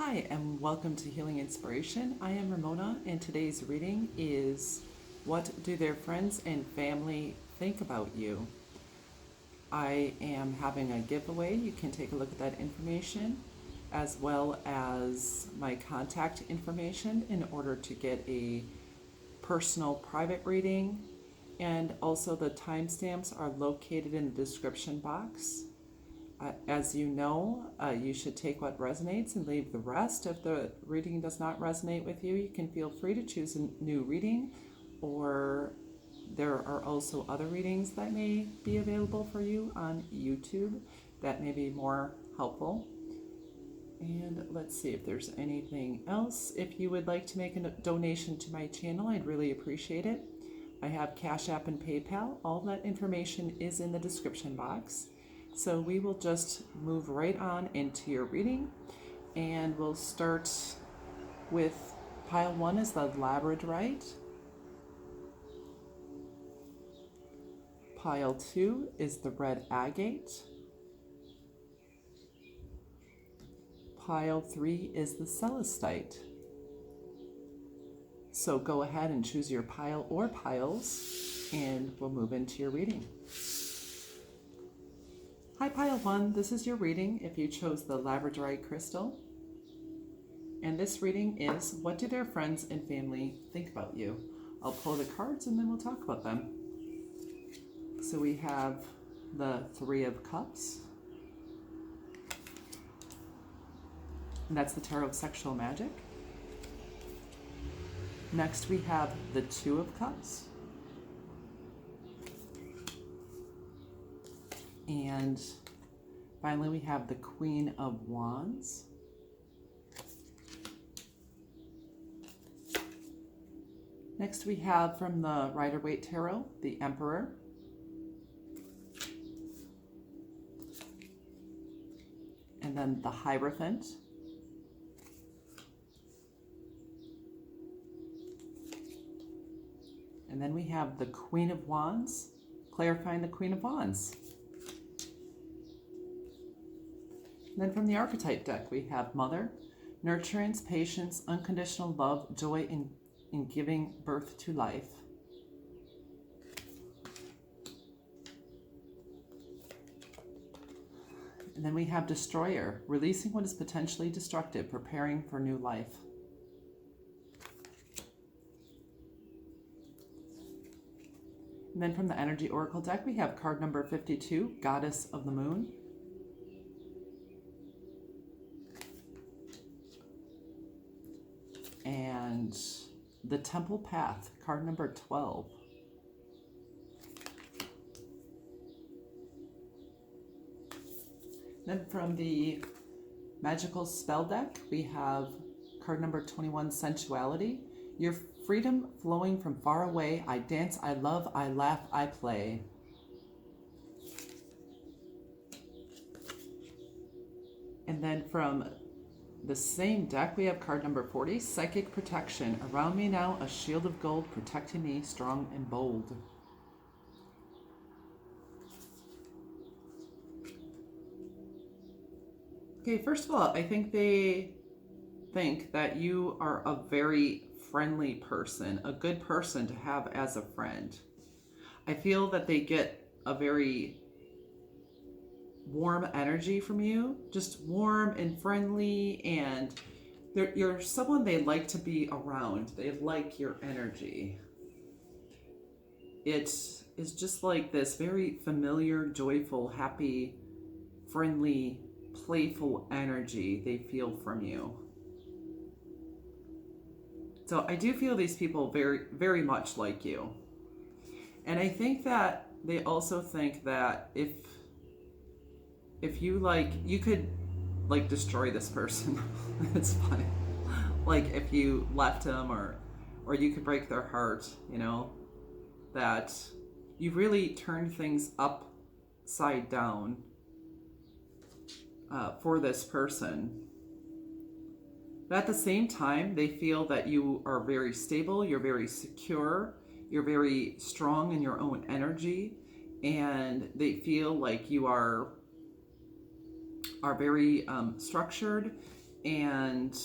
Hi, and welcome to Healing Inspiration. I am Ramona, and today's reading is What Do Their Friends and Family Think About You? I am having a giveaway. You can take a look at that information as well as my contact information in order to get a personal private reading. And also, the timestamps are located in the description box. As you know, you should take what resonates and leave the rest. If the reading does not resonate with you, you can feel free to choose a new reading, or there are also other readings that may be available for you on YouTube that may be more helpful. And let's see if there's anything else. If you would like to make a donation to my channel, I'd really appreciate it. I have Cash App and PayPal. All that information is in the description box. So we will just move right on into your reading, and we'll start with pile 1 is the labradorite. Pile 2 is the red agate. Pile 3 is the celestite. So go ahead and choose your pile or piles, and we'll move into your reading. Hi, pile 1, this is your reading if you chose the labradorite crystal. And this reading is, what do their friends and family think about you? I'll pull the cards and then we'll talk about them. So we have the 3 of Cups. And that's the Tarot of Sexual Magic. Next we have the 2 of Cups. And finally, we have the Queen of Wands. Next, we have from the Rider-Waite Tarot, the Emperor. And then the Hierophant. And then we have the Queen of Wands, clarifying the Queen of Wands. And then from the archetype deck, we have Mother, nurturance, patience, unconditional love, joy in giving birth to life. And then we have Destroyer, releasing what is potentially destructive, preparing for new life. And then from the Energy Oracle deck, we have card number 52, Goddess of the Moon. And the Temple Path, card number 12. Then from the Magical Spell deck, we have card number 21, Sensuality. Your freedom flowing from far away. I dance, I love, I laugh, I play. And then from the same deck, we have card number 40, Psychic Protection. Around me now, a shield of gold protecting me, strong and bold. Okay, first of all, I think they think that you are a very friendly person, a good person to have as a friend. I feel that they get a very warm energy from you, just warm and friendly, and you're someone they like to be around. They like your energy. It is just like this very familiar, joyful, happy, friendly, playful energy they feel from you. So I do feel these people very, very much like you. And I think that they also think that if you you could destroy this person. It's funny. Like if you left them, or you could break their heart, that you really turned things upside down for this person. But at the same time, they feel that you are very stable, you're very secure, you're very strong in your own energy, and they feel like you are very structured, and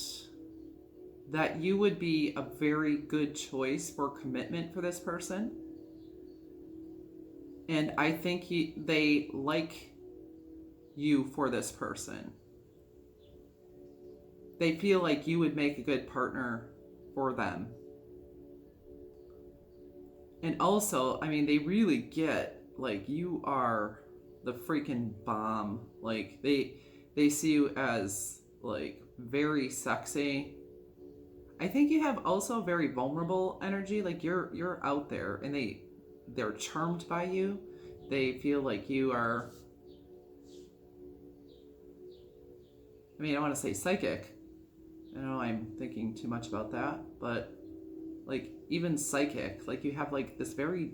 that you would be a very good choice for commitment for this person. And I think they like you for this person. They feel like you would make a good partner for them. And also, I mean, they really get, like, you are the freaking bomb. Like, they see you as, like, very sexy. I think you have also very vulnerable energy. Like, you're out there, and they're charmed by you. They feel like you are, I mean, I want to say psychic. I know I'm thinking too much about that, but like even psychic, like you have like this very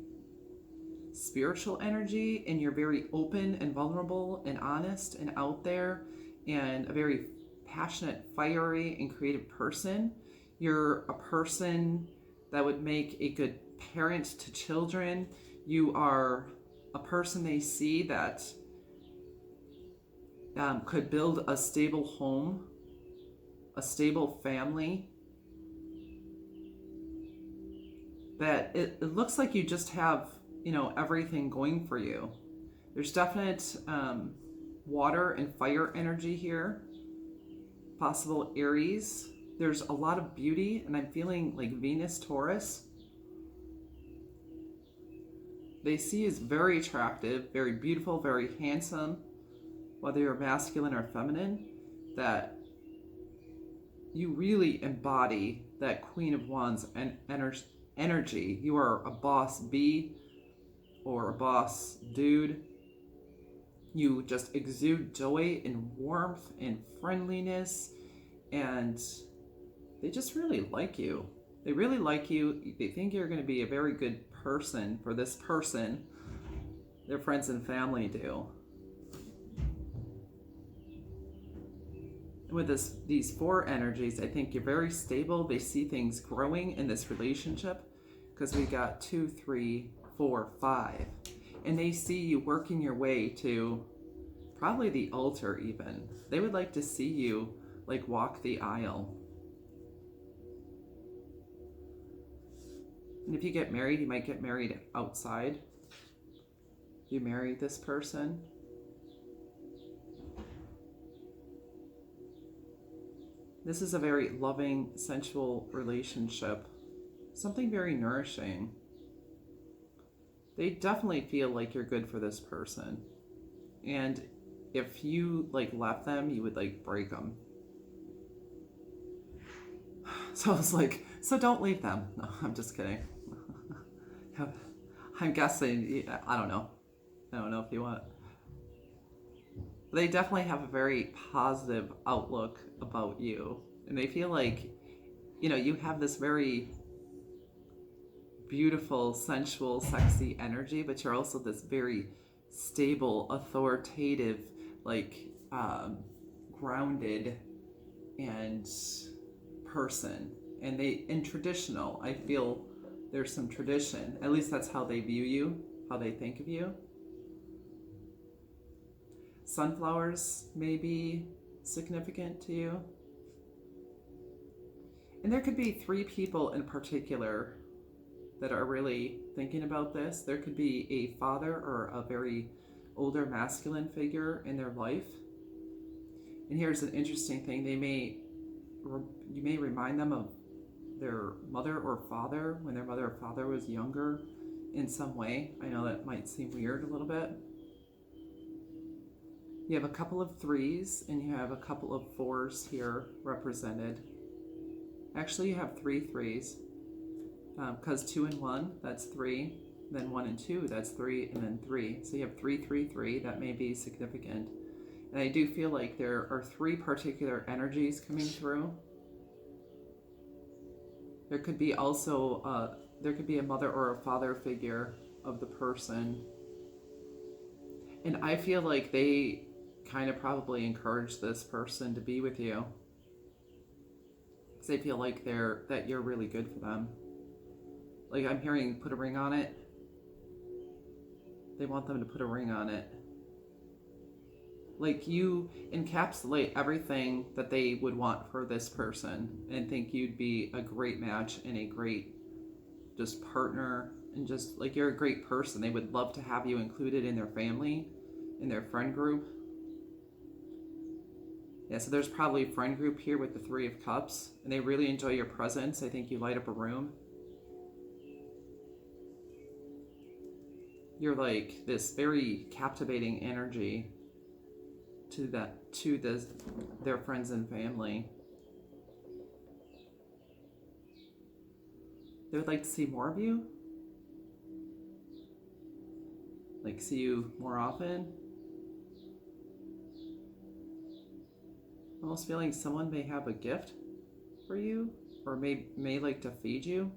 spiritual energy, and you're very open and vulnerable and honest and out there, and a very passionate, fiery, and creative person. You're a person that would make a good parent to children. You are a person they see that could build a stable home, a stable family. That it looks like you just have, everything going for you. There's definite water and fire energy here. Possible Aries. There's a lot of beauty, and I'm feeling like Venus, Taurus. They see you as very attractive, very beautiful, very handsome, whether you're masculine or feminine, that you really embody that Queen of Wands and energy. You are a boss bee or a boss dude. You just exude joy and warmth and friendliness, and they just really like you. They really like you. They think you're going to be a very good person for this person. Their friends and family do. With these four energies, I think you're very stable. They see things growing in this relationship, because we got 2, 3, 4, 5. And they see you working your way to probably the altar even. They would like to see you like walk the aisle. And if you get married, you might get married outside. You marry this person. This is a very loving, sensual relationship. Something very nourishing. They definitely feel like you're good for this person. And if you like left them, you would like break them. So I was like, so don't leave them. No, I'm just kidding. I'm guessing, I don't know. I don't know if you want. They definitely have a very positive outlook about you. And they feel like, you have this very beautiful, sensual, sexy energy, but you're also this very stable, authoritative, like grounded and person. And traditional. I feel there's some tradition. At least that's how they view you, how they think of you. Sunflowers may be significant to you. And there could be 3 people in particular that are really thinking about this. There could be a father or a very older masculine figure in their life. And here's an interesting thing. You may remind them of their mother or father when their mother or father was younger in some way. I know that might seem weird a little bit. You have a couple of 3s and you have a couple of 4s here represented. Actually, you have 3 3s, because 2 and 1, that's 3. Then 1 and 2, that's 3, and then 3. So you have 3, 3, 3. That may be significant. And I do feel like there are 3 particular energies coming through. There could be also, there could be a mother or a father figure of the person. And I feel like they kind of probably encourage this person to be with you, because they feel like that you're really good for them. Like I'm hearing put a ring on it. They want them to put a ring on it. Like, you encapsulate everything that they would want for this person and think you'd be a great match and a great just partner, and just like you're a great person. They would love to have you included in their family, in their friend group. Yeah, so there's probably a friend group here with the Three of Cups, and they really enjoy your presence. I think you light up a room. You're like this very captivating energy to their friends and family. They would like to see more of you. Like, see you more often. Almost feeling someone may have a gift for you, or may like to feed you.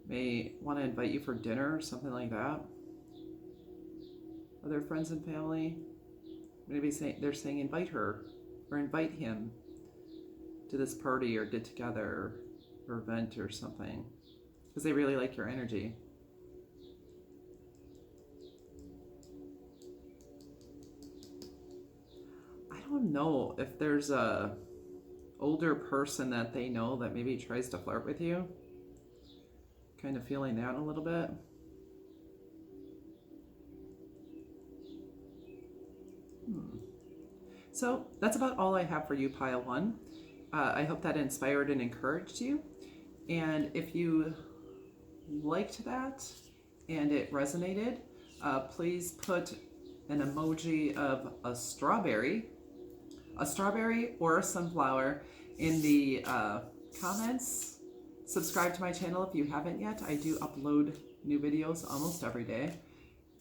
May want to invite you for dinner or something like that. Other friends and family, maybe they're saying invite her or invite him to this party or get together or event or something, because they really like your energy. I don't know if there's a older person that they know that maybe tries to flirt with you. Kind of feeling that a little bit. So that's about all I have for you, Pile 1. I hope that inspired and encouraged you. And if you liked that and it resonated, please put an emoji of a strawberry or a sunflower in the comments. Subscribe to my channel if you haven't yet. I do upload new videos almost every day.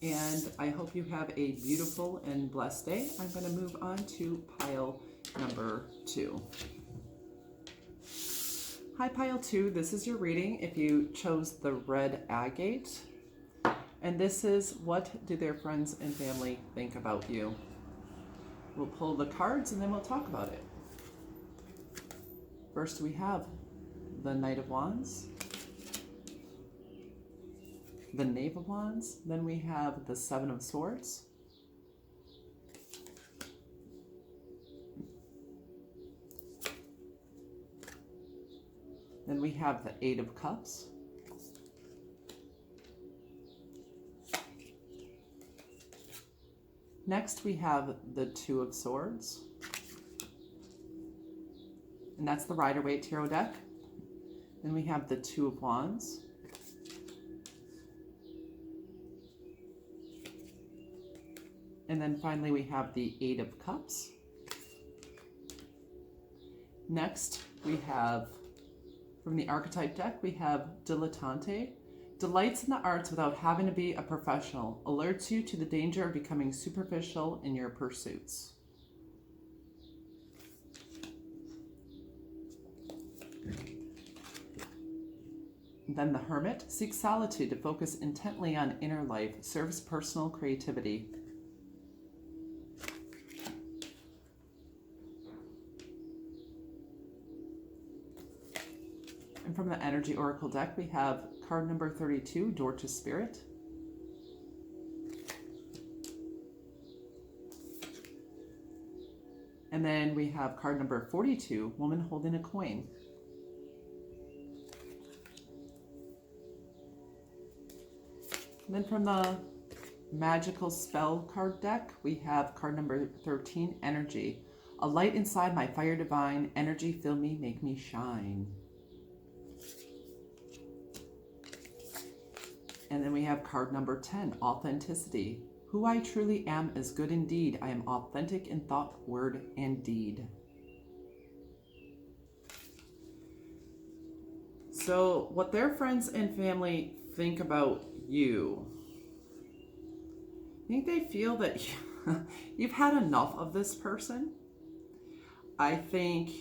And I hope you have a beautiful and blessed day. I'm going to move on to pile number 2. Hi, pile 2. This is your reading if you chose the red agate. And this is, what do their friends and family think about you? We'll pull the cards and then we'll talk about it. First, we have the Knight of Wands, the Knave of Wands, then we have the Seven of Swords, then we have the Eight of Cups, next we have the Two of Swords, and that's the Rider-Waite Tarot deck. Then we have the Two of Wands, and then finally we have the Eight of Cups. Next we have, from the Archetype deck, we have Dilettante. Delights in the arts without having to be a professional. Alerts you to the danger of becoming superficial in your pursuits. Then the Hermit seeks solitude to focus intently on inner life, serves personal creativity. And from the Energy Oracle deck, we have card number 32, Door to Spirit. And then we have card number 42, Woman Holding a Coin. And then from the Magical Spell card deck, we have card number 13, Energy. A light inside my fire divine, energy fill me, make me shine. And then we have card number 10, Authenticity. Who I truly am is good indeed. I am authentic in thought, word, and deed. So what their friends and family think about you, I think they feel that you've had enough of this person. I think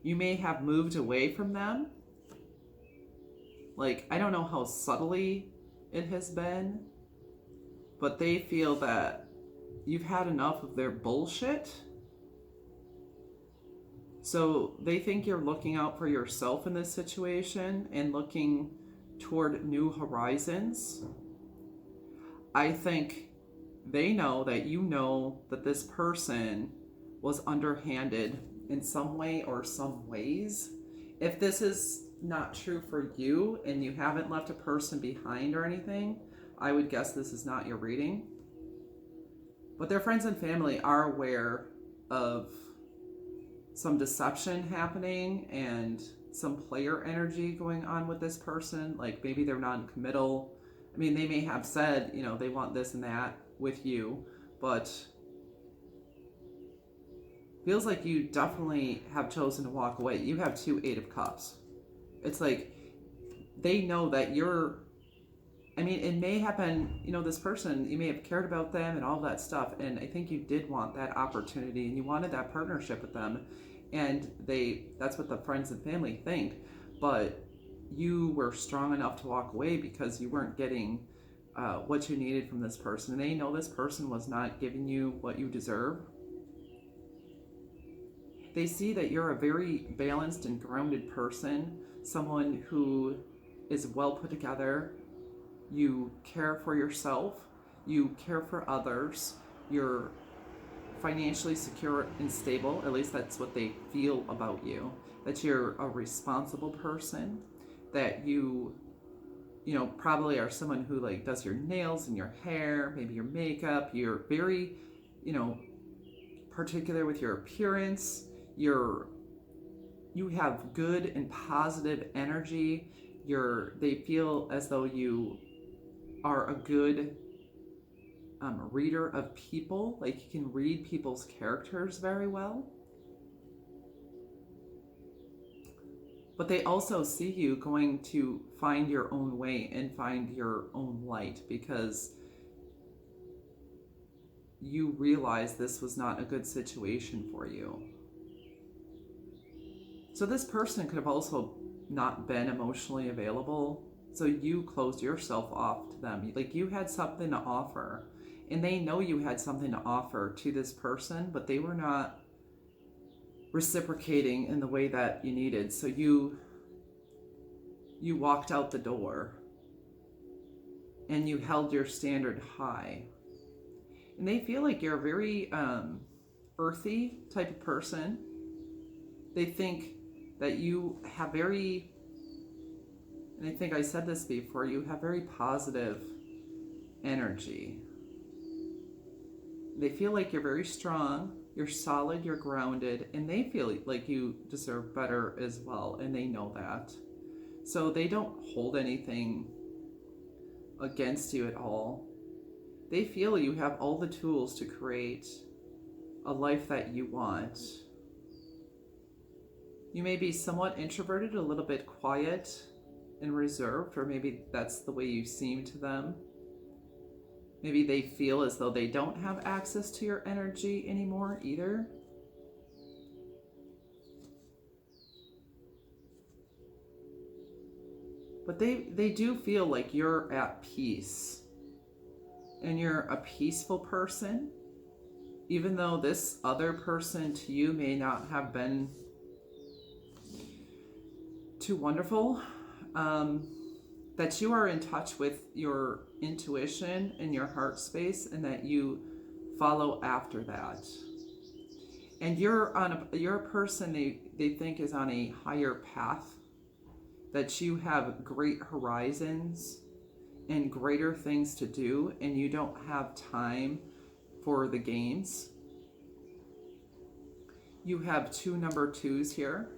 you may have moved away from them. Like, I don't know how subtly it has been, but they feel that you've had enough of their bullshit. So they think you're looking out for yourself in this situation and looking toward new horizons. I think they know that you know that this person was underhanded in some way or some ways. If this is not true for you and you haven't left a person behind or anything, I would guess this is not your reading. But their friends and family are aware of some deception happening and some player energy going on with this person. Like maybe they're non-committal. I mean, they may have said, they want this and that with you, but feels like you definitely have chosen to walk away. You have 2 8 of Cups. It's like they know that it may have been, this person, you may have cared about them and all that stuff. And I think you did want that opportunity and you wanted that partnership with them. And that's what the friends and family think. But you were strong enough to walk away because you weren't getting what you needed from this person. And they know this person was not giving you what you deserve. They see that you're a very balanced and grounded person, someone who is well put together. You care for yourself, you care for others, you're financially secure and stable, at least that's what they feel about you, that you're a responsible person, that you probably are someone who like does your nails and your hair, maybe your makeup, you're very, particular with your appearance, you have good and positive energy, they feel as though you are a good reader of people, like you can read people's characters very well. But they also see you going to find your own way and find your own light because you realize this was not a good situation for you. So this person could have also not been emotionally available. So you closed yourself off to them. Like you had something to offer. And they know you had something to offer to this person, but they were not reciprocating in the way that you needed. So you walked out the door. And you held your standard high. And they feel like you're a very earthy type of person. They think that you have and I think I said this before, you have very positive energy. They feel like you're very strong, you're solid, you're grounded, and they feel like you deserve better as well, and they know that. So they don't hold anything against you at all. They feel you have all the tools to create a life that you want. You may be somewhat introverted, a little bit quiet and reserved, or maybe that's the way you seem to them. Maybe they feel as though they don't have access to your energy anymore either. But they do feel like you're at peace. And you're a peaceful person. Even though this other person to you may not have been too wonderful, that you are in touch with your intuition and your heart space, and that you follow after that. And you're a person they think is on a higher path, that you have great horizons and greater things to do, and you don't have time for the games. You have 2 number 2s here.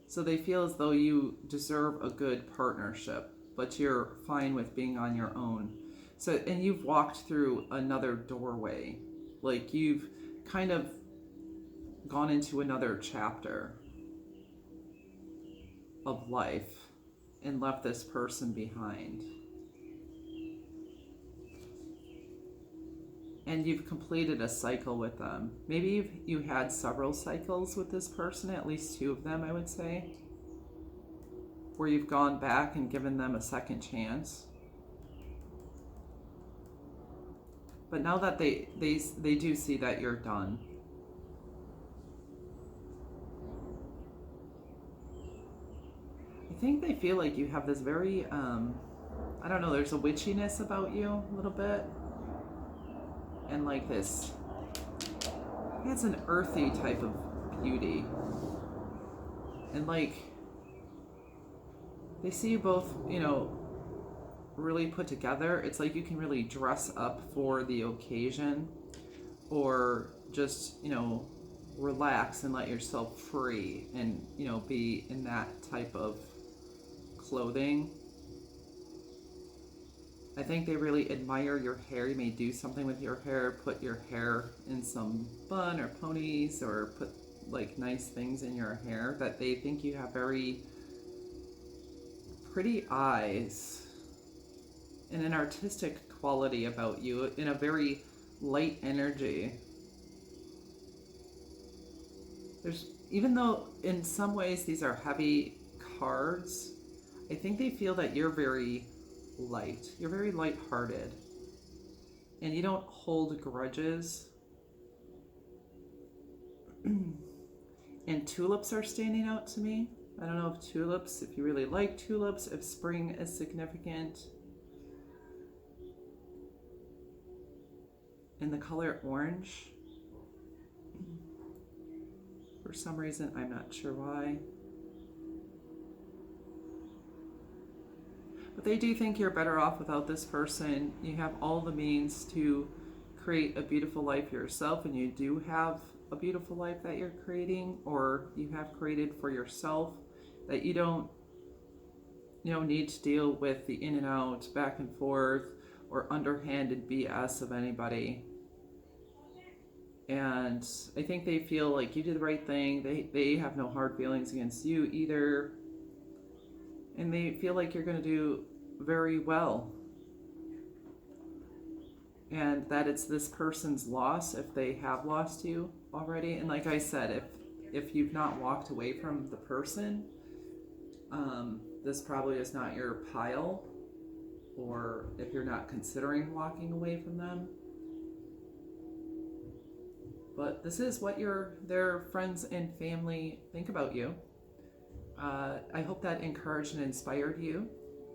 So they feel as though you deserve a good partnership, but you're fine with being on your own. So, and you've walked through another doorway. Like you've kind of gone into another chapter of life and left this person behind. And you've completed a cycle with them. Maybe you had several cycles with this person, at least 2 of them, I would say, where you've gone back and given them a second chance. But now that they do see that you're done. I think they feel like you have this very, I don't know, there's a witchiness about you a little bit. And like this, it's an earthy type of beauty. And like, they see you both, you know, really put together. It's like you can really dress up for the occasion, or just, you know, relax and let yourself free and, you know, be in that type of clothing. I think they really admire your hair. You may do something with your hair, put your hair in some bun or ponies, or put like nice things in your hair, that they think you have very pretty eyes and an artistic quality about you, in a very light energy. There's, even though in some ways these are heavy cards, I think they feel that you're very light. You're very lighthearted, and you don't hold grudges. And tulips are standing out to me. I don't know if tulips, if you really like tulips, if spring is significant. And the color orange, for some reason, I'm not sure why. But they do think you're better off without this person. You have all the means to create a beautiful life yourself, and you do have a beautiful life that you're creating, or you have created for yourself, that you don't, you know, need to deal with the in and out, back and forth, or underhanded BS of anybody. And I think they feel like you did the right thing. They have no hard feelings against you either. And they feel like you're going to do very well. And that it's this person's loss if they have lost you already. And like I said, if you've not walked away from the person, this probably is not your pile. Or if you're not considering walking away from them. But this is what their friends and family think about you. I hope that encouraged and inspired you.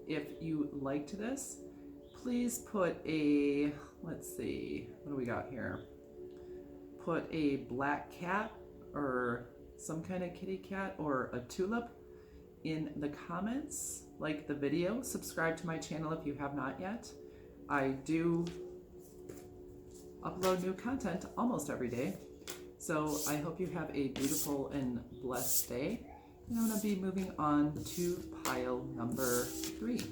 If you liked this, please put a, let's see, what do we got here? Put a black cat or some kind of kitty cat or a tulip in the comments. Like the video, subscribe to my channel if you have not yet. I do upload new content almost every day. So I hope you have a beautiful and blessed day. And I'm going to be moving on to pile number 3.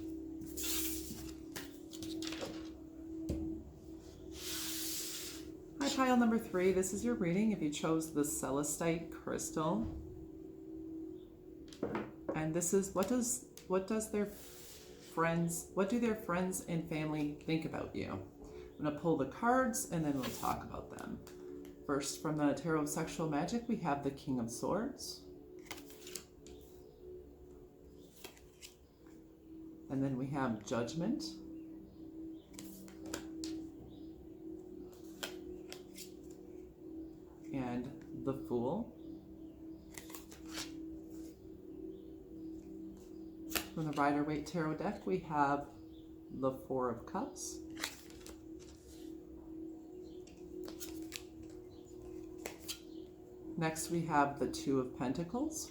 Hi, pile number 3. This is your reading if you chose the Celestite crystal. And this is what do their friends and family think about you? I'm going to pull the cards and then we'll talk about them. First, from the Tarot of Sexual Magic, we have the King of Swords. And then we have Judgment. And the Fool. From the Rider-Waite Tarot deck, we have the Four of Cups. Next, we have the Two of Pentacles.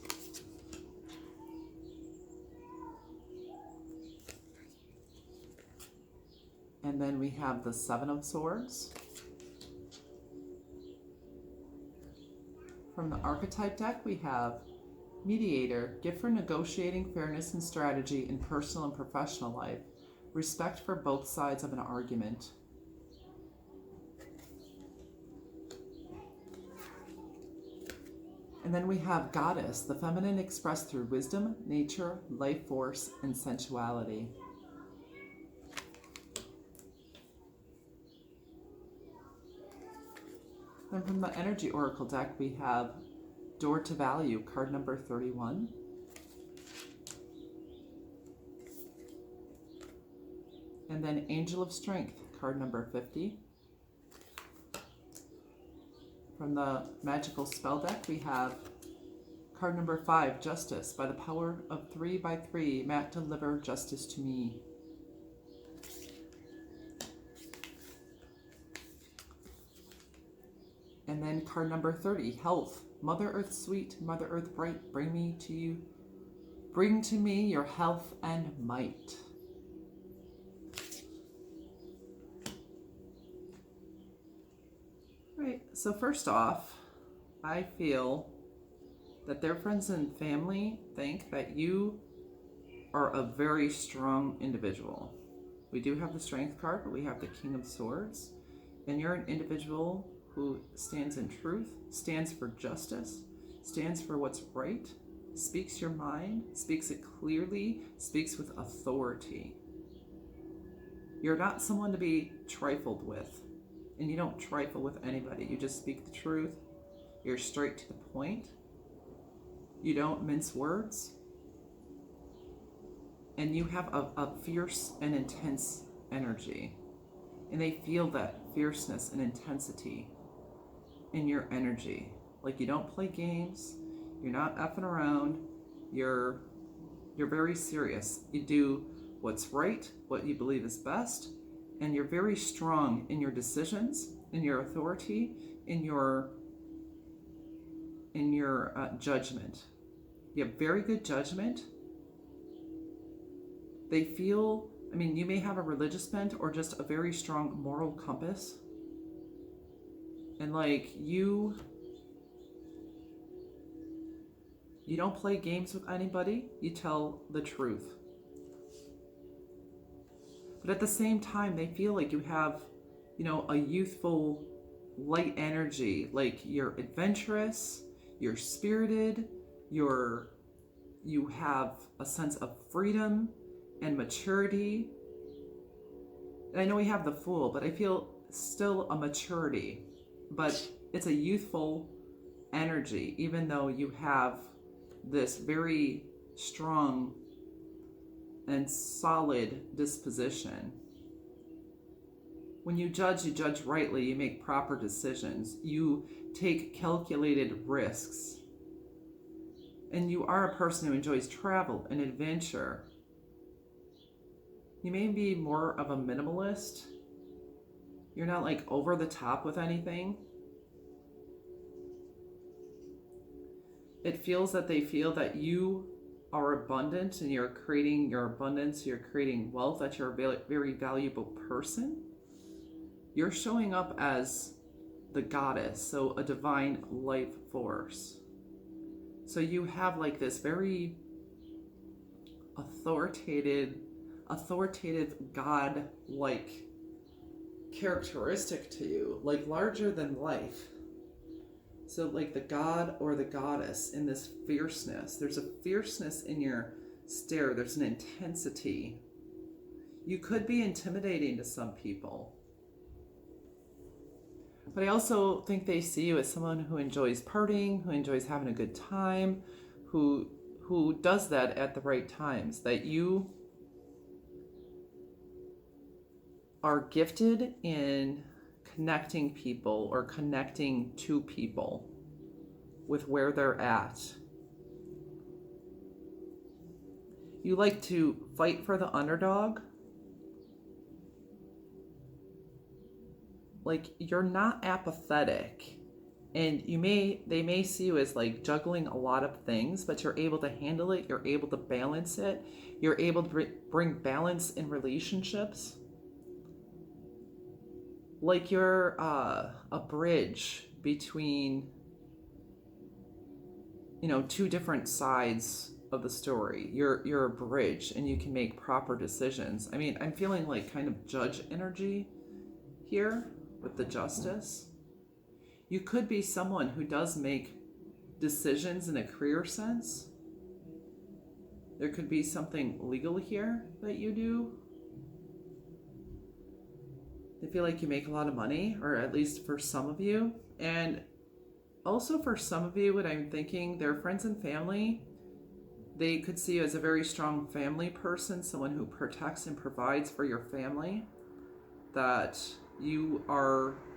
And then we have the Seven of Swords. From the Archetype deck, we have Mediator, gift for negotiating fairness and strategy in personal and professional life. Respect for both sides of an argument. And then we have Goddess, the feminine expressed through wisdom, nature, life force, and sensuality. And from the Energy Oracle deck, we have Door to Value, card number 31. And then Angel of Strength, card number 50. From the Magical Spell deck, we have card number 5, Justice. By the power of 3 by 3, Matt, deliver justice to me. And then card number 30, health. Mother Earth sweet, Mother Earth bright, bring to me your health and might. Right, so first off, I feel that their friends and family think that you are a very strong individual. We do have the Strength card, but we have the King of Swords. And you're an individual who stands in truth, stands for justice, stands for what's right, speaks your mind, speaks it clearly, speaks with authority. You're not someone to be trifled with, and you don't trifle with anybody. You just speak the truth. You're straight to the point. You don't mince words. And you have a fierce and intense energy. And they feel that fierceness and intensity in your energy. Like, you don't play games. You're not effing around. You're very serious. You do what's right, what you believe is best, and you're very strong in your decisions, in your authority, in your judgment. You have very good judgment. They feel, you may have a religious bent or just a very strong moral compass. And you don't play games with anybody. You tell the truth. But at the same time, they feel like you have, a youthful, light energy. Like, you're adventurous, you're spirited, you have a sense of freedom and maturity. And I know we have the Fool, but I feel still a maturity. But it's a youthful energy, even though you have this very strong and solid disposition. When you judge rightly, you make proper decisions, you take calculated risks, and you are a person who enjoys travel and adventure. You may be more of a minimalist. You're not over the top with anything. It feels that they feel that you are abundant and you're creating your abundance, you're creating wealth, that you're a very valuable person. You're showing up as the goddess, so a divine life force. So you have this very authoritative God-like characteristic to you, larger than life. So the god or the goddess in this fierceness. There's a fierceness in your stare. There's an intensity. You could be intimidating to some people. But I also think they see you as someone who enjoys partying, who enjoys having a good time, who does that at the right times. That you are gifted in connecting people or connecting to people with where they're at. You like to fight for the underdog. You're not apathetic, and they may see you as juggling a lot of things, but you're able to handle it. You're able to balance it. You're able to bring balance in relationships. You're a bridge between, two different sides of the story. You're a bridge, and you can make proper decisions. I'm feeling kind of judge energy here with the justice. You could be someone who does make decisions in a career sense. There could be something legal here that you do. They feel like you make a lot of money, or at least for some of you. And also for some of you, what I'm thinking, their friends and family, they could see you as a very strong family person, someone who protects and provides for your family, that you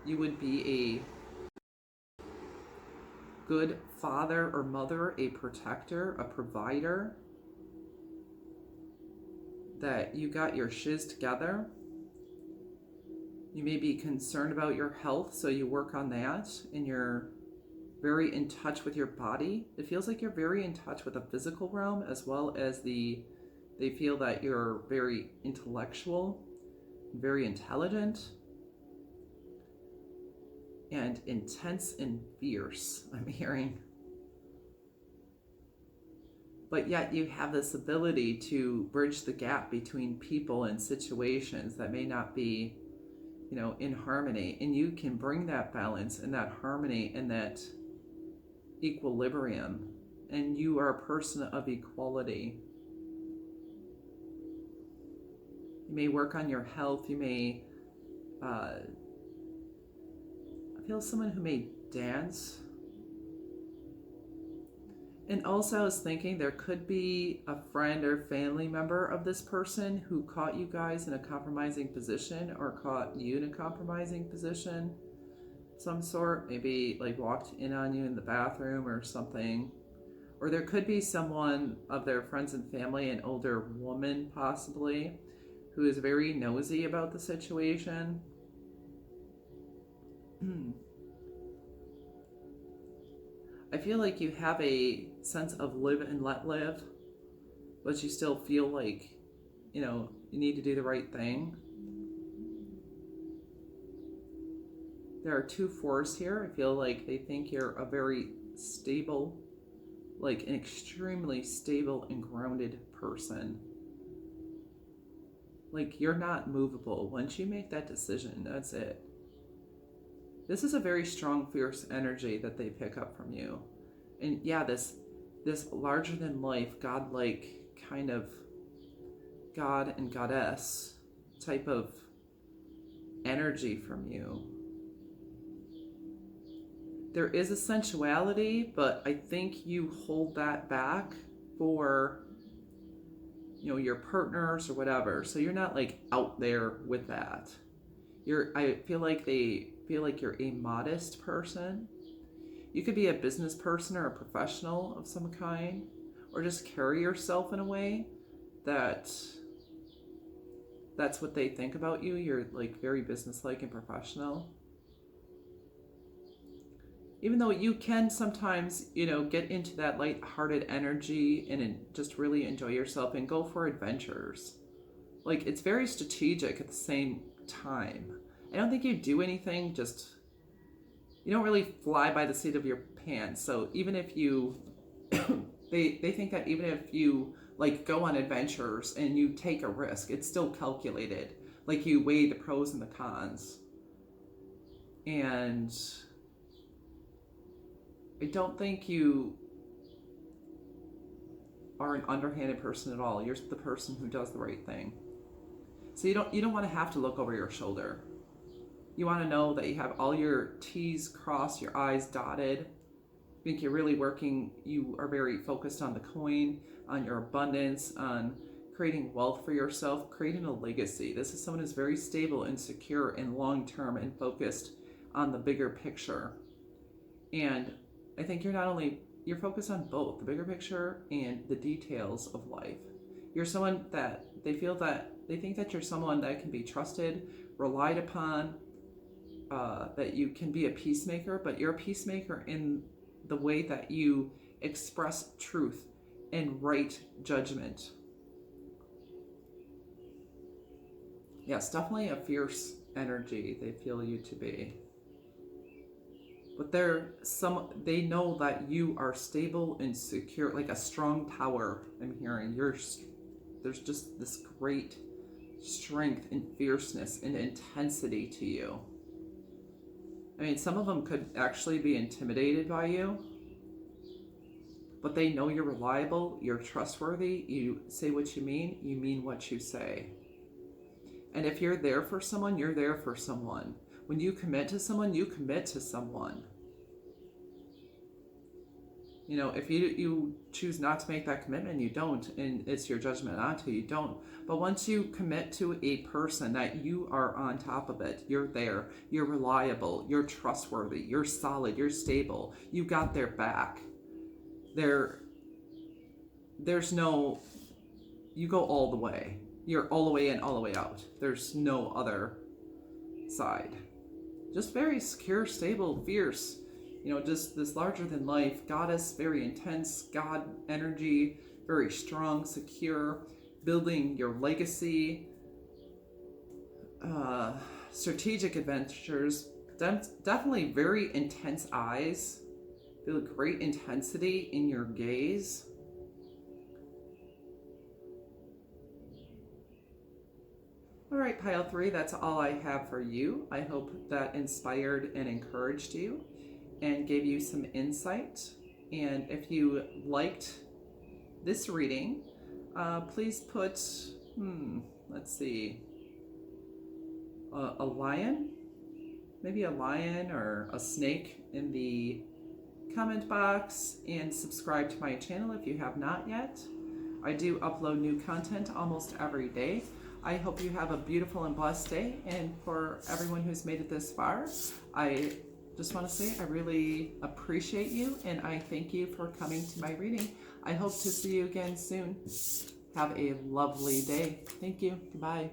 would be a good father or mother, a protector, a provider, that you got your shiz together. You may be concerned about your health, so you work on that, and you're very in touch with your body. It feels like you're very in touch with the physical realm, as well as they feel that you're very intellectual, very intelligent, and intense and fierce, I'm hearing. But yet you have this ability to bridge the gap between people and situations that may not be, in harmony. And you can bring that balance and that harmony and that equilibrium. And you are a person of equality. You may work on your health. You may, I feel someone who may dance. And also I was thinking there could be a friend or family member of this person who caught you guys in a compromising position or caught you in a compromising position of some sort. Maybe like walked in on you in the bathroom or something. Or there could be someone of their friends and family, an older woman possibly, who is very nosy about the situation. I feel like you have a sense of live and let live, but you still feel like, you need to do the right thing. There are two fours here. I feel like they think you're a very stable, like an extremely stable and grounded person. Like you're not movable. Once you make that decision, that's it. This is a very strong, fierce energy that they pick up from you. And yeah, this larger than life, godlike kind of god and goddess type of energy from you. There is a sensuality, but I think you hold that back for, your partners or whatever. So you're not like out there with that. I feel like they feel like you're a modest person. You could be a business person or a professional of some kind, or just carry yourself in a way that's what they think about you. You're like very businesslike and professional. Even though you can sometimes, get into that light-hearted energy and just really enjoy yourself and go for adventures. Like it's very strategic at the same time. I don't think you do anything, you don't really fly by the seat of your pants. So even if you, they think that even if you like go on adventures and you take a risk, it's still calculated. Like you weigh the pros and the cons. And I don't think you are an underhanded person at all. You're the person who does the right thing. So you don't want to have to look over your shoulder. You want to know that you have all your T's crossed, your I's dotted. I think you're really working, you are very focused on the coin, on your abundance, on creating wealth for yourself, creating a legacy. This is someone who's very stable and secure and long-term and focused on the bigger picture. And I think you're focused on both the bigger picture and the details of life. You're someone that they think that you're someone that can be trusted, relied upon, that you can be a peacemaker, but you're a peacemaker in the way that you express truth and right judgment. Yes, definitely a fierce energy they feel you to be. But they know that you are stable and secure, like a strong tower. I'm hearing there's just this great strength and fierceness and intensity to you. I mean, some of them could actually be intimidated by you, but they know you're reliable, you're trustworthy, you say what you mean what you say. And if you're there for someone, you're there for someone. When you commit to someone, you commit to someone. If you choose not to make that commitment, you don't, and it's your judgment not to, you don't. But once you commit to a person that you are on top of it, you're there, you're reliable, you're trustworthy, you're solid, you're stable, you got their back. There's no, you go all the way. You're all the way in, all the way out. There's no other side. Just very secure, stable, fierce. Just this larger than life goddess, very intense God energy, very strong, secure, building your legacy, strategic adventures, definitely very intense eyes. Feel great intensity in your gaze. All right, pile 3, that's all I have for you. I hope that inspired and encouraged you and gave you some insight. And if you liked this reading, please put, let's see, a lion, maybe a lion or a snake in the comment box, and subscribe to my channel if you have not yet. I do upload new content almost every day. I hope you have a beautiful and blessed day, and for everyone who's made it this far, I just want to say I really appreciate you, and I thank you for coming to my reading. I hope to see you again soon. Have a lovely day. Thank you. Bye.